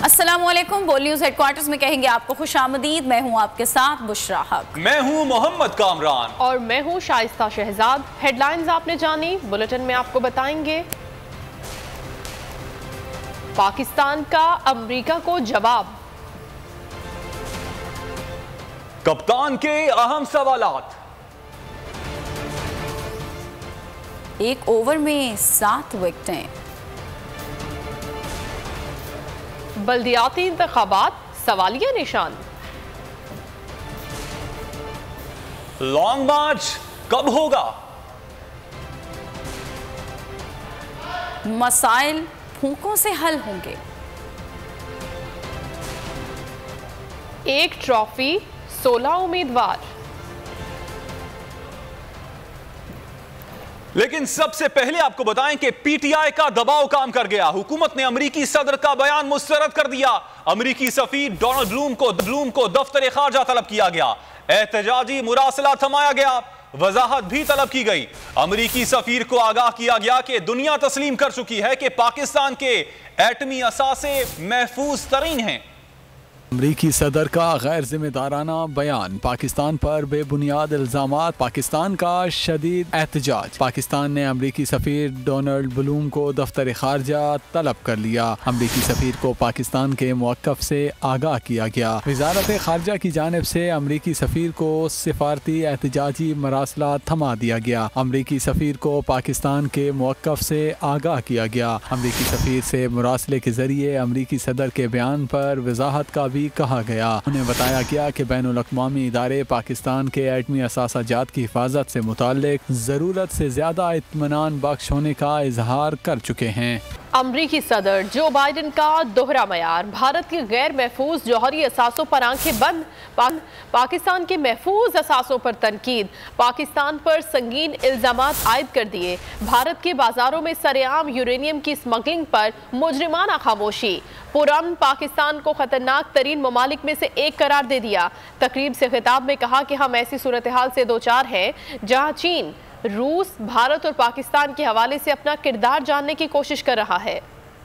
अस्सलामुअलैकुम। बोल news headquarters में कहेंगे आपको खुशामदीद। मैं हूं आपके साथ बुशरा हक। मैं हूं मोहम्मद कामरान और मैं हूं शाइस्ता शहजाद। हेडलाइंस आपने जानी, बुलेटिन में आपको बताएंगे। पाकिस्तान का अमेरिका को जवाब, कप्तान के अहम सवालात, एक ओवर में 7 विकेटें, बल्दियाती इंतखाबात सवालिया निशान, लॉन्ग मार्च कब होगा, मसाइल फूकों से हल होंगे, एक ट्रॉफी 16 उम्मीदवार। लेकिन सबसे पहले आपको बताएं कि पीटीआई का दबाव काम कर गया। हुकूमत ने अमेरिकी सदर का बयान मुस्तरद कर दिया। अमेरिकी सफीर डोनाल्ड ब्लूम को दफ्तर खारजा तलब किया गया। एहतजाजी मुरासला थमाया गया। वजाहत भी तलब की गई। अमेरिकी सफीर को आगाह किया गया कि दुनिया तस्लीम कर चुकी है कि पाकिस्तान के एटमी असासे महफूज तरीन हैं। अमरीकी सदर का गैर जिम्मेदाराना बयान, पाकिस्तान पर बेबुनियाद इल्जामात, पाकिस्तान का शदीद एहतजाज। पाकिस्तान ने अमरीकी सफीर डोनाल्ड ब्लूम को दफ्तर खारजा तलब कर लिया। अमरीकी सफीर को पाकिस्तान के मौक़िफ़ से आगाह किया गया। वजारत खारजा की जानिब से अमरीकी सफीर को सिफारती एहतजाजी मरासला थमा दिया गया। अमरीकी सफीर को पाकिस्तान के मौक़िफ़ से आगाह किया गया। अमरीकी सफीर से मुरासले के जरिए अमरीकी सदर के बयान पर वजाहत का भी कहा गया। उन्हें बताया गया कि बैनुल अक़वामी इदारे पाकिस्तान के एटमी असासाजात की हिफाजत से मुताल्लिक ज़रूरत से ज़्यादा इत्मीनान बख्श होने का इजहार कर चुके हैं। अमरीकी सदर जो बाइडन का दोहरा मयार, भारत के गैर महफूज जौहरी असासों पर आंखें बंद, पाकिस्तान के महफूज असासों पर तनकीद, पाकिस्तान पर संगीन इल्जामात आयद कर दिए, भारत के बाजारों में सरेआम यूरेनियम की स्मगलिंग पर मुजरिमाना खामोशी, पुरअमन पाकिस्तान को खतरनाक तरीन ममालिक में से एक करार दे दिया। तकरीब से खिताब में कहा कि हम ऐसी सूरत हाल से दो चार हैं जहाँ चीन, रूस, भारत और पाकिस्तान के हवाले से अपना किरदार जानने की कोशिश कर रहा है।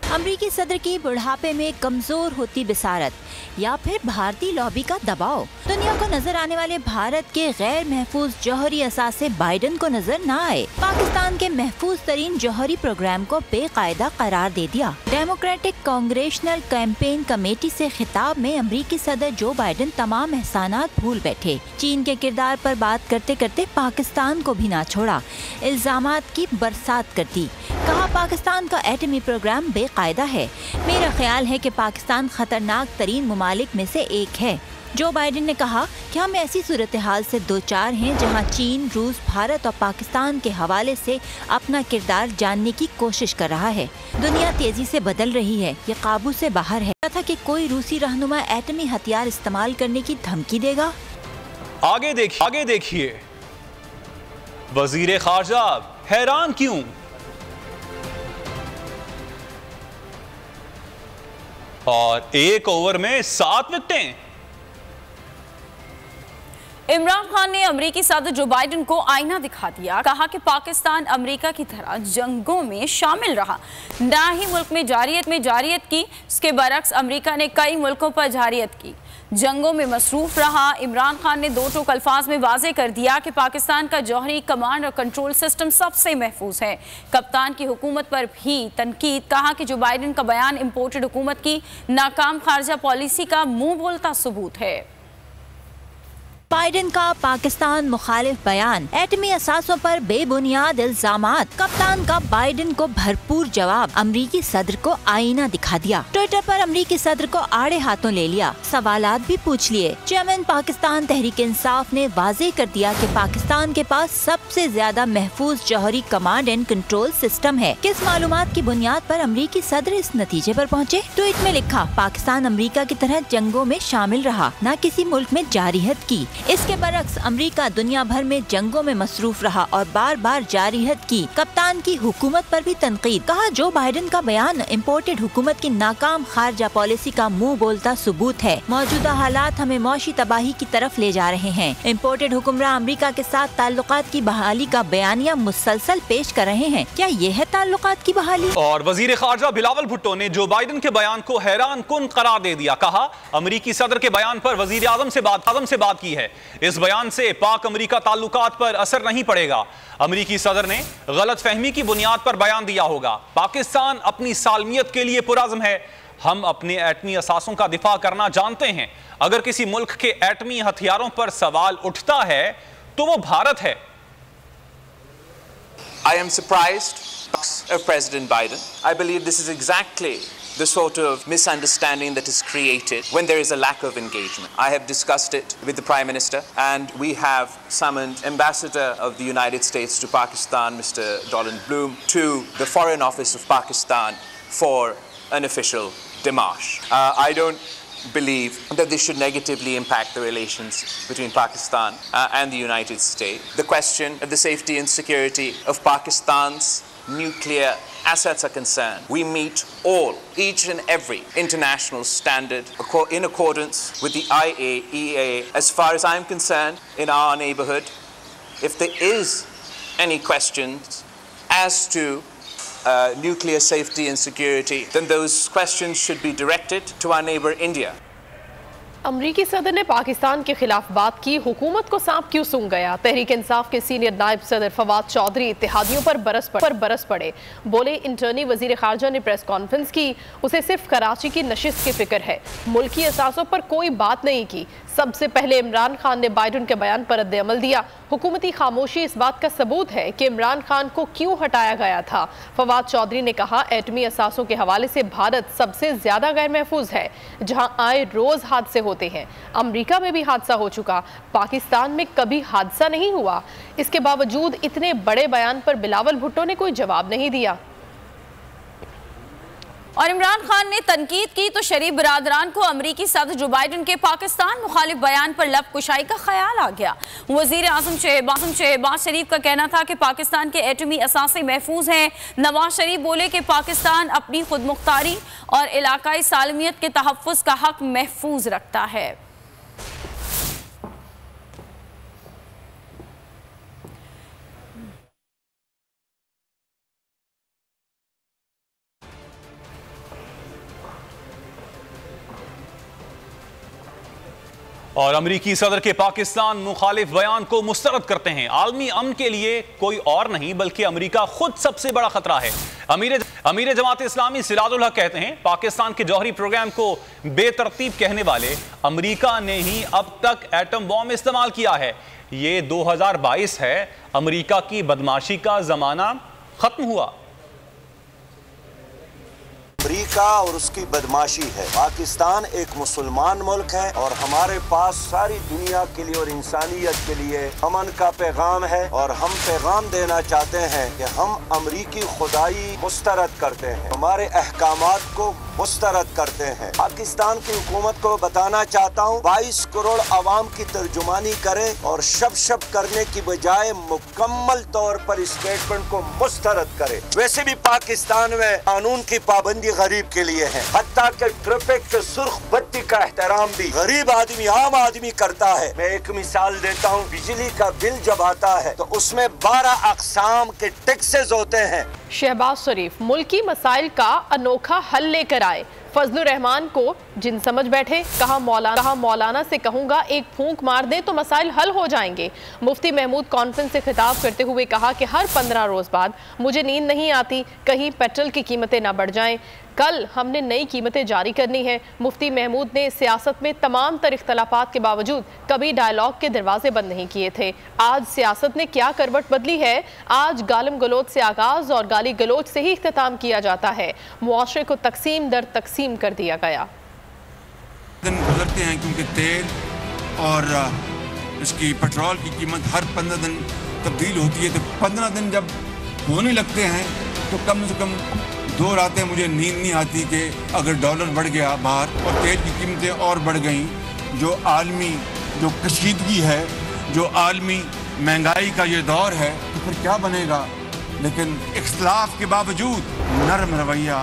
अमरीकी सदर की बुढ़ापे में कमजोर होती बिसारत या फिर भारतीय लॉबी का दबाव, दुनिया को नजर आने वाले भारत के गैर महफूज जौहरी असासे बाइडन को नजर न आए, पाकिस्तान के महफूज तरीन जौहरी प्रोग्राम को बेकायदा करार दे दिया। डेमोक्रेटिक कांग्रेशनल कैंपेन कमेटी से खिताब में अमरीकी सदर जो बाइडन तमाम एहसानात भूल बैठे, चीन के किरदार पर बात करते करते पाकिस्तान को भी ना छोड़ा, इल्जामात की बरसात कर दी। कहा पाकिस्तान का एटमी प्रोग्राम बेकायदा है। मेरा ख्याल है कि पाकिस्तान खतरनाक तरीन ममालिक में से एक है। जो बाइडन ने कहा कि हम ऐसी सूरत हाल से दो चार हैं जहां चीन, रूस, भारत और पाकिस्तान के हवाले से अपना किरदार जानने की कोशिश कर रहा है। दुनिया तेजी से बदल रही है, ये काबू से बाहर है। था कि कोई रूसी रहनुमा एटमी हथियार इस्तेमाल करने की धमकी देगा। आगे देखिए वजीर खारजा हैरान क्यों? और एक ओवर में 7 विकेटें। इमरान खान ने अमेरिकी सदर जो बाइडन को आईना दिखा दिया। कहा कि पाकिस्तान अमेरिका की तरह जंगों में शामिल रहा, ना ही मुल्क में जारियत की, इसके बरक्स अमेरिका ने कई मुल्कों पर जारियत की, जंगों में मसरूफ रहा। इमरान खान ने दो टूक अल्फाज में वाजे कर दिया कि पाकिस्तान का जौहरी कमांड और कंट्रोल सिस्टम सबसे महफूज है। कप्तान की हुकूमत पर भी तनकीद। कहा कि जो बाइडन का बयान इम्पोर्टेड हुकूमत की नाकाम खारजा पॉलिसी का मुंह बोलता सबूत है। बाइडन का पाकिस्तान मुखालिफ बयान, एटमी असासों पर बेबुनियाद इल्जामात, कप्तान का बाइडन को भरपूर जवाब, अमरीकी सदर को आईना दिखा दिया। ट्विटर पर अमरीकी सदर को आड़े हाथों ले लिया, सवालात भी पूछ लिए। चेयरमैन पाकिस्तान तहरीक इंसाफ ने वाजे कर दिया कि पाकिस्तान के पास सबसे ज्यादा महफूज जौहरी कमांड एंड कंट्रोल सिस्टम है। किस मालूमात की बुनियाद पर अमरीकी सदर इस नतीजे पर पहुँचे? ट्वीट में लिखा, पाकिस्तान अमरीका की तरह जंगों में शामिल रहा, न किसी मुल्क में जारियत की। इसके बरक्स अमेरिका दुनिया भर में जंगों में मसरूफ रहा और बार बार जारहीत की। कप्तान की हुकूमत पर भी तनकीद। कहा जो बाइडेन का बयान इम्पोर्टेड हुकूमत की नाकाम खारजा पॉलिसी का मुंह बोलता सबूत है। मौजूदा हालात हमें मौशी तबाही की तरफ ले जा रहे हैं। इम्पोर्टेड हुक्मरान अमेरिका के साथ ताल्लुकात की बहाली का बयानिया मुसलसल पेश कर रहे हैं। क्या ये है ताल्लुकात की बहाली? और वजीर खारजा बिलावल भुट्टो ने जो बाइडेन के बयान को हैरान कुन करार दे दिया। कहा अमेरिकी सदर के बयान पर वजीर आजम से बात की है। इस बयान से पाक अमेरिका ताल्लुकात पर असर नहीं पड़ेगा। अमेरिकी सदर ने गलत फहमी की बुनियाद पर बयान दिया होगा। पाकिस्तान अपनी सालमियत के लिए पुरअज़्म है। हम अपने एटमी असासों का दिफा करना जानते हैं। अगर किसी मुल्क के एटमी हथियारों पर सवाल उठता है तो वो भारत है। I am surprised of President Biden. I believe this is exactly the sort of misunderstanding that is created when there is a lack of engagement. I have discussed it with the Prime Minister, and we have summoned Ambassador of the United States to Pakistan, Mr. Donald Bloom, to the Foreign Office of Pakistan for an official démarche. I don't believe that this should negatively impact the relations between Pakistan and the United States. The question of the safety and security of Pakistan's nuclear assets are concerned. We meet each and every international standard in accordance with the IAEA. As far as I'm concerned, in our neighborhood, if there is any questions as to nuclear safety and security, then those questions should be directed to our neighbor India. अमरीकी सदर ने पाकिस्तान के खिलाफ बात की। हुकूमत को सांप क्यों सूंघ गया? तहरीक इंसाफ के सीनियर नायब सदर फवाद चौधरी इत्तेहादियों पर बरस पड़े। बोले इंटर्नी वजीर खारजा ने प्रेस कॉन्फ्रेंस की, उसे सिर्फ कराची की नशिस्त की फिक्र है, मुल्की असासों पर कोई बात नहीं की। सबसे पहले इमरान खान ने बाइडेन के बयान पर रद्द-ए-अमल दिया। हुकूमती खामोशी इस बात का सबूत है कि इमरान खान को क्यों हटाया गया था। फवाद चौधरी ने कहा एटमी असासों के हवाले से भारत सबसे ज्यादा गैर महफूज है, जहां आए रोज हादसे होते हैं। अमेरिका में भी हादसा हो चुका, पाकिस्तान में कभी हादसा नहीं हुआ। इसके बावजूद इतने बड़े बयान पर बिलावल भुट्टो ने कोई जवाब नहीं दिया। और इमरान खान ने तनकीद की तो शरीफ बिरादरान को अमरीकी सदर जो बाइडेन के पाकिस्तान मुखालिफ बयान पर लब कुशाई का ख्याल आ गया। वजीर आजम शहबाज शरीफ का कहना था कि पाकिस्तान के एटमी असासे महफूज हैं। नवाज शरीफ बोले कि पाकिस्तान अपनी खुद मुख्तारी और इलाकाई सालमियत के तहफ़्फ़ुज़ का हक महफूज रखता है। और अमरीकी सदर के पाकिस्तान मुखालिफ बयान को मुस्तरद करते हैं। आलमी अमन के लिए कोई और नहीं बल्कि अमरीका खुद सबसे बड़ा खतरा है। अमीर जमात इस्लामी सिराजुल हक कहते हैं पाकिस्तान के जौहरी प्रोग्राम को बेतरतीब कहने वाले अमरीका ने ही अब तक एटम बॉम्ब इस्तेमाल किया है। ये 2022 है, अमरीका की बदमाशी का जमाना खत्म हुआ। अमरीका और उसकी बदमाशी है। पाकिस्तान एक मुसलमान मुल्क है और हमारे पास सारी दुनिया के लिए और इंसानियत के लिए अमन का पैगाम है, और हम पैगाम देना चाहते हैं कि हम अमरीकी खुदाई मुस्तरद करते हैं, हमारे अहकामात को मुस्तरद करते हैं। पाकिस्तान की हुकूमत को बताना चाहता हूँ 22 करोड़ आवाम की तर्जुमानी करे और शब करने की बजाय मुकम्मल तौर पर स्टेटमेंट को मुस्तरद करे। वैसे भी पाकिस्तान में कानून की पाबंदी गरीब के लिए है, हत्ता के ट्रैफिक के सुर्ख बत्ती का एहतराम भी गरीब आदमी आम आदमी करता है। मैं एक मिसाल देता हूँ, बिजली का बिल जब आता है तो उसमें 12 अक़साम के टैक्सेस होते हैं। शहबाज शरीफ मुल्की मसाइल का अनोखा हल लेकर आए। फजलुर रहमान को जिन समझ बैठे, कहा मौलाना से कहूंगा एक फूंक मार दे तो मसाइल हल हो जाएंगे। मुफ्ती महमूद कॉन्फ्रेंस से खिताब करते हुए कहा कि हर 15 रोज बाद मुझे नींद नहीं आती कहीं पेट्रोल की कीमतें ना बढ़ जाएं। कल हमने नई कीमतें जारी करनी है। मुफ्ती महमूद ने सियासत में तमाम तर इख्तलाफात के बावजूद कभी डायलॉग के दरवाजे बंद नहीं किए थे। आज सियासत ने क्या करवट बदली है। आज गालिम गलोच से आगाज और गाली गलोच से ही इख्तिताम किया जाता है। मुआशरे को तकसीम दर तकसीम कर दिया गया। दिन गुजरते हैं क्योंकि तेल और इसकी पेट्रोल की कीमत हर 15 दिन तब्दील होती है, तो 15 दिन जब होने लगते हैं तो कम से कम 2 रातें मुझे नींद नहीं आती कि अगर डॉलर बढ़ गया बाहर और तेल की कीमतें और बढ़ गई, जो आलमी जो कशीदगी है, जो आलमी महंगाई का ये दौर है, तो फिर क्या बनेगा। लेकिन इख्तिलाफ के बावजूद नरम रवैया,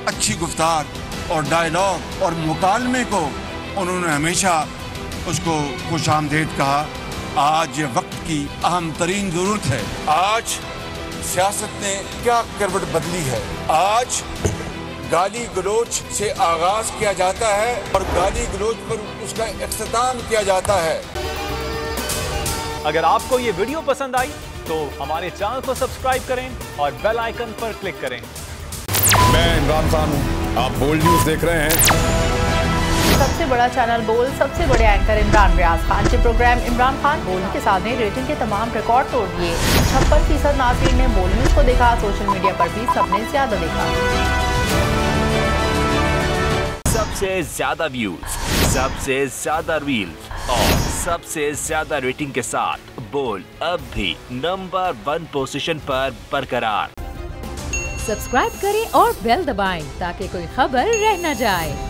अच्छी गुफ्तार और डायलॉग और मुकालमे को उन्होंने हमेशा उसको खुशामदीद कहा। आज ये वक्त की अहम तरीन ज़रूरत है। आज सियासत ने क्या करवट बदली है। आज गाली गलोच से आगाज किया जाता है और गाली गलोच पर उसका इख्तिताम किया जाता है। अगर आपको ये वीडियो पसंद आई तो हमारे चैनल को सब्सक्राइब करें और बेल आइकन पर क्लिक करें। मैं इमरान खान हूँ, आप बोल्ड न्यूज देख रहे हैं। सबसे बड़ा चैनल बोल, सबसे बड़े एंकर इमरान रियाज खान के प्रोग्राम इमरान खान बोल के साथ रेटिंग के तमाम रिकॉर्ड तोड़ दिए। 56% नाज़रीन ने बोल न्यूज को देखा। सोशल मीडिया पर भी सबने ज्यादा देखा। सबसे ज्यादा व्यूज, सबसे ज्यादा रील्स और सबसे ज्यादा रेटिंग के साथ बोल अब भी नंबर 1 पोजीशन पर बरकरार। सब्सक्राइब करें और बेल दबाएं ताकि कोई खबर रह न जाए।